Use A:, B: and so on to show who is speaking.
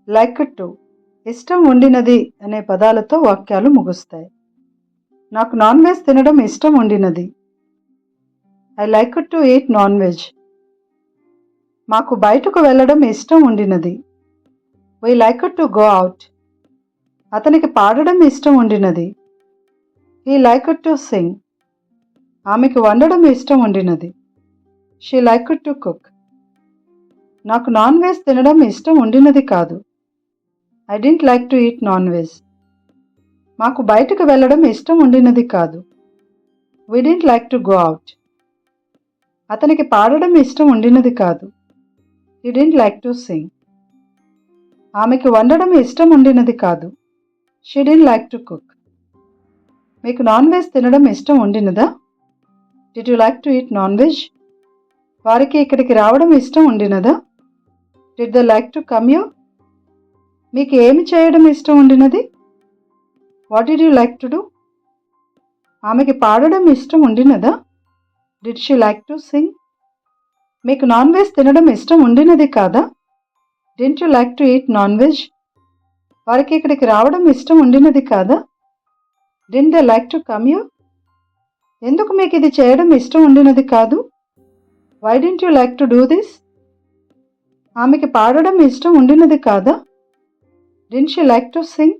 A: Like to ఇష్టం ఉండినది అనే పదాలతో వాక్యాలు ముగుస్తాయి. నాకు నాన్ వెజ్ తినడం ఇష్టం ఉండినది. I like to eat non veg. మాకు బయటకు వెళ్ళడం ఇష్టం ఉండినది. We like to go out. అతనికి పాడడం ఇష్టం ఉండినది. He like to sing. ఆమెకు వండడం ఇష్టం ఉండినది. She like to cook. నాకు నాన్ వెజ్ తినడం ఇష్టం ఉండినది కాదు. I didn't like to eat non veg. మాకు బయటకు వెళ్ళడం ఇష్టం ఉండినది కాదు. We didn't like to go out. అతనికి పాడడం ఇష్టం ఉండినది కాదు. He didn't like to sing. ఆమెకు వండడం ఇష్టం ఉండినది కాదు. She didn't like to cook. మీకు నాన్ వెజ్ తినడం ఇష్టం ఉండినదా? Did you like to eat non veg? వారికి ఇక్కడికి రావడం ఇష్టం ఉండినదా? Did they like to come you? మీకు ఏమి చేయడం ఇష్టం ఉండినది? What did you like to do? ఆమెకి పాడడం ఇష్టం ఉండినదా? Did she like to sing? మీకు నాన్ వెజ్ తినడం ఇష్టం ఉండినది కాదా? Didn't you like to eat non veg? వారికి ఇక్కడికి రావడం ఇష్టం ఉండినది కాదా? Didn't they like to come you? ఎందుకు మీకు ఇది చేయడం ఇష్టం ఉండినది కాదు? Why didn't you like to do this? ఆమెకి పాడడం ఇష్టం ఉండినది కాదా? Didn't she like to Singh?